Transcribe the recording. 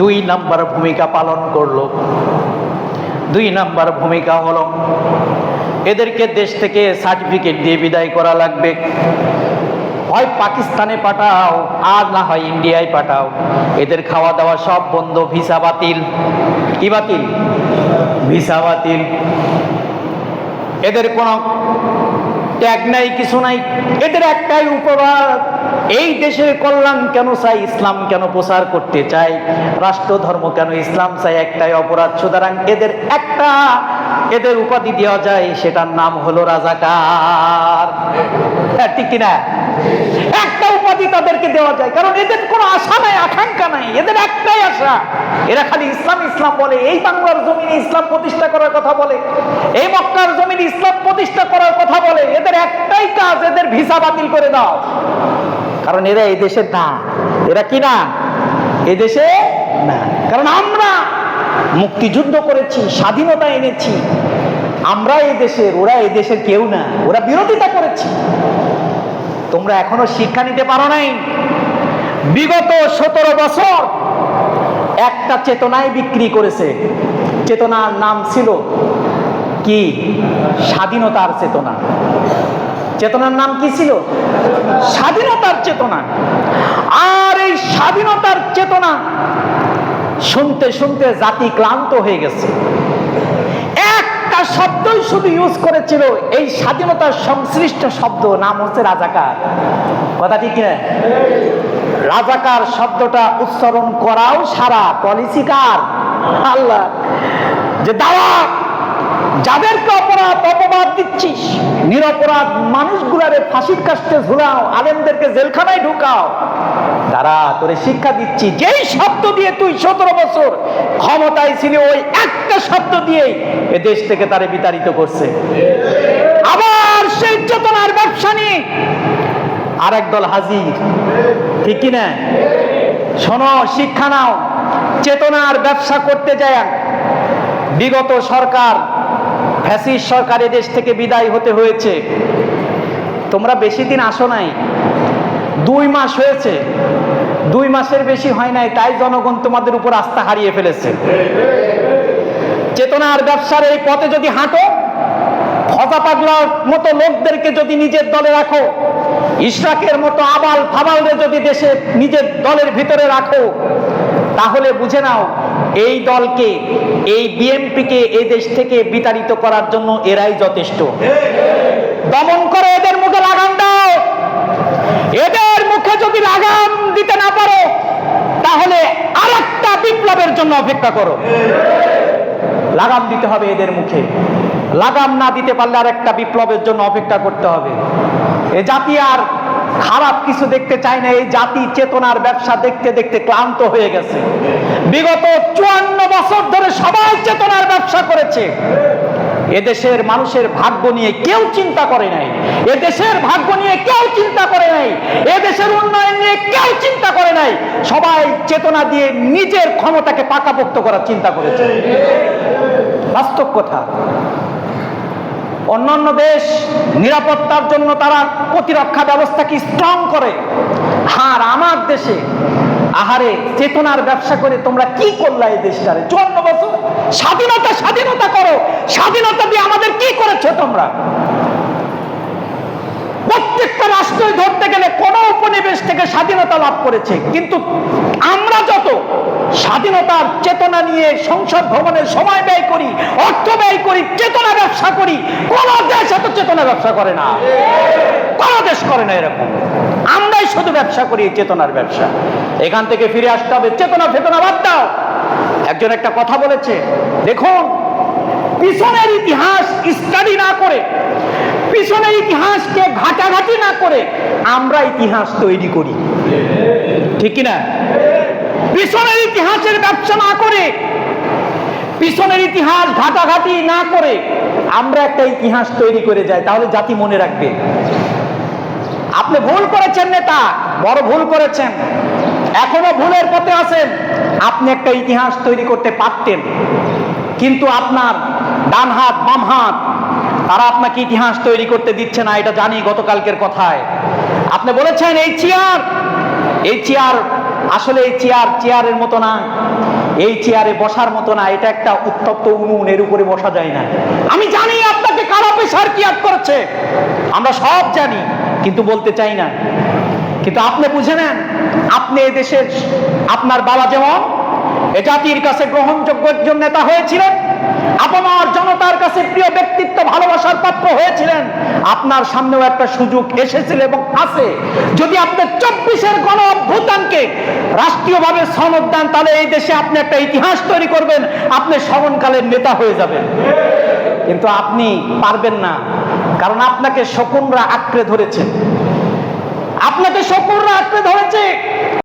দুই নাম্বার ভূমিকা পালন করলো। দুই নাম্বার ভূমিকা হলো এদেরকে দেশ থেকে সার্টিফিকেট দিয়ে বিদায় করা লাগবে। হয় পাকিস্তানে পাঠাও আর না হয় ইন্ডিয়ায় পাঠাও। এদের খাওয়া দাওয়া সব বন্ধ, ভিসা বাতিল। কি বাতিল? ভিসা বাতিল। এদের কোনো ট্যাগ নাই, কিছু নাই। এদের একটাই উপবাদ, এই দেশের কল্যাণ কেন চাই, ইসলাম কেন প্রচার করতে চাই, রাষ্ট্র ধর্ম কেন ইসলাম চাই, একটাই অপরাধ। সুতরাং এদের উপাধি দেওয়া যায়, সেটার নাম হলো রাজাকার। ঠিক কিনা? একটা উপাধি তাদেরকে দেওয়া যায়, কারণ এদের কোনো আশা নাই, আকাঙ্ক্ষা নাই। এদের একটাই আশা, এরা খালি ইসলাম ইসলাম বলে। এই বাংলার জমিনে ইসলাম প্রতিষ্ঠা করার কথা বলে, এই মক্কার জমিনে ইসলাম প্রতিষ্ঠা করার কথা বলে। এদের একটাই কাজ, এদের ভিসা বাতিল করে দাও। কারণ এরা এই দেশের না। এরা কি না? এই দেশে না। কারণ আমরা মুক্তিযুদ্ধ করেছি, স্বাধীনতা এনেছি, আমরা এই দেশের, ওরা এই দেশের কেউ না। ওরা বিরোধিতা করেছে। তোমরা এখনো শিক্ষা নিতে পারো নাই। বিগত 17 বছর একটা চেতনায় বিক্রি করেছে। চেতনার নাম ছিল কি? স্বাধীনতার চেতনা। চেতনার নাম কি ছিল? স্বাধীনতার চেতনা। আর এই স্বাধীনতার চেতনা শুনতে শুনতে জাতি ক্লান্ত হয়ে গেছে। একটা শব্দই শুধু ইউজ করেছিল, এই স্বাধীনতার সংশ্লিষ্ট শব্দ, নাম হচ্ছে রাজাকার। কথা ঠিক কিনা? রাজাকার শব্দটা উচ্চারণ করাও সারা পলিসি কার? আল্লাহ। যে দাওয়া, যাদেরকে অপবাদ দিচ্ছিস, নিরপরাধ মানুষগুলারে ফাঁসির কাস্টে ঝুলাও, আলেমদেরকে জেলখানায় ঢুকাও, তারা তোরে শিক্ষা দিচ্ছি। যেই শব্দ দিয়ে তুই 17 বছর ক্ষমতায় ছিলি, ওই একটা শব্দ দিয়েই এ দেশ থেকে তারে বিতাড়িত করছে। আবার সেই চেতনার ব্যবসা নিয়ে আরেক দল হাজির। ঠিক কিনা? শোনো, শিক্ষা নাও। চেতনার ব্যবসা করতে যায় বিগত সরকার, ফ্যাসিস্ট সরকার দেশ থেকে বিদায় হতে হয়েছে। তোমরা বেশি দিন আসো নাই, 2 মাস হয়েছে। 2 মাসের বেশি হয় নাই, তাই জনগণ তোমাদের উপর আস্থা হারিয়ে ফেলেছে। চেতনার ব্যবসার এই পথে যদি হাঁটো, ফজা পাগলার মতো লোকদেরকে যদি নিজের দলে রাখো, ইশরাকের মতো আবাল ফাবালরে যদি দেশে নিজের দলের ভিতরে রাখো, তাহলে বুঝে নাও এই দলকে, এই বিএনপিকে এই দেশ থেকে বিতাড়িত করার জন্য এরাই যথেষ্ট। দমন করো, এদের মুখে লাগাম দাও। এদের মুখে যদি লাগাম দিতে না পারো, তাহলে আরেকটা বিপ্লবের জন্য অপেক্ষা করো। লাগাম দিতে হবে এদের মুখে। লাগাম না দিতে পারলে আরেকটা বিপ্লবের জন্য অপেক্ষা করতে হবে। এ জাতি আর খারাপ কিছু দেখতে চায় না। এই জাতি চেতনার ব্যবসা দেখতে দেখতে ক্লান্ত হয়ে গেছে। বিগত 54 বছর ধরে সবাই চেতনার ব্যবসা করেছে। এদেশের মানুষের ভাগ্য নিয়ে কেউ চিন্তা করে নাই। এদেশের ভাগ্য নিয়ে কেউ চিন্তা করে নাই। এদেশের উন্নয়ন নিয়ে কেউ চিন্তা করে নাই। সবাই চেতনা দিয়ে নিজের ক্ষমতাকে পাকাপোক্ত করার চিন্তা করেছে। বাস্তব কথা। অন্যান্য দেশ নিরাপত্তার জন্য তারা প্রতিরক্ষা ব্যবস্থাকে স্ট্রং করে, আর আমার দেশে আহারে চেতনার ব্যবসা করে তোমরা কি করলা এই দেশটারে? 54 বছর স্বাধীনতা স্বাধীনতা করো, স্বাধীনতা দিয়ে আমাদের কি করেছো তোমরা? প্রত্যেকটা রাষ্ট্রই ধরতে গেলে কোন উপনিবেশ থেকে স্বাধীনতা লাভ করেছে, কিন্তু আমরা যত স্বাধীনতার চেতনা নিয়ে সংসদ ভবনের সময় ব্যয় করি, অর্থ ব্যয় করি, চেতনা ব্যবসা করি, কোন দেশ এত চেতনা ব্যবসা করে না। কোন দেশ করে না এরকম। আমরাই শুধু ব্যবসা করি, চেতনার ব্যবসা। এখান থেকে ফিরে আসতে হবে। চেতনা ফেতনা বাদ দাও। একজন একটা কথা বলেছে, দেখুন, পিছনের ইতিহাস স্টাডি না করে, পিছনের ইতিহাসকে ঘাটাঘাটি না করে আমরা ইতিহাস তৈরি করি। ঠিক কিনা? পিছনের ইতিহাসের ব্যবসা না করে, পিছনের ইতিহাস ঘাটাঘাটি না করে আমরা একটা ইতিহাস তৈরি করে যাই, তাহলে জাতি মনে রাখবে। আপনি ভুল করেছেন নেতা, বড় ভুল করেছেন, এখনো ভুলের পথে আছেন। আপনি একটা ইতিহাস তৈরি করতে পারতেন, কিন্তু আপনার ডান হাত বাম হাত তারা আপনাকে ইতিহাস তৈরি করতে দিচ্ছে না। এটা জানি গতকালকের কথায় আপনি বলেছেন এই চেয়ার আসলে এই চেয়ারের মতো না, এই চেয়ারে বসার মতো না, এটা একটা উত্তপ্ত উনুন, এর উপরে বসা যায় না। আমি জানি আপনাকে কারা প্রেসার ক্রিয়েট করেছে, আমরা সব জানি, কিন্তু বলতে চাই না। কিন্তু আপনি বুঝে নেন, আপনি এই দেশের, আপনার বাবা যেমন এ জাতির কাছে গ্রহণযোগ্য একজন নেতা হয়েছিলেন, আপনার জনতার কাছে প্রিয় ব্যক্তিত্ব, ভালোবাসার পাত্র হয়েছিলেন, আপনার সামনেও একটা সুযোগ এসেছিল এবং আছে। যদি আপনি 24-এর গণ অভ্যুত্থানকে রাষ্ট্রীয়ভাবে সনদ দেন, তাহলে এই দেশে আপনি একটা ইতিহাস তৈরি করবেন, আপনি স্মরণকালের নেতা হয়ে যাবেন। কিন্তু আপনি পারবেন না, কারণ আপনাকে শকুনরা আঁকড়ে ধরেছে, আপনাকে শকুনরা আঁকড়ে ধরেছে।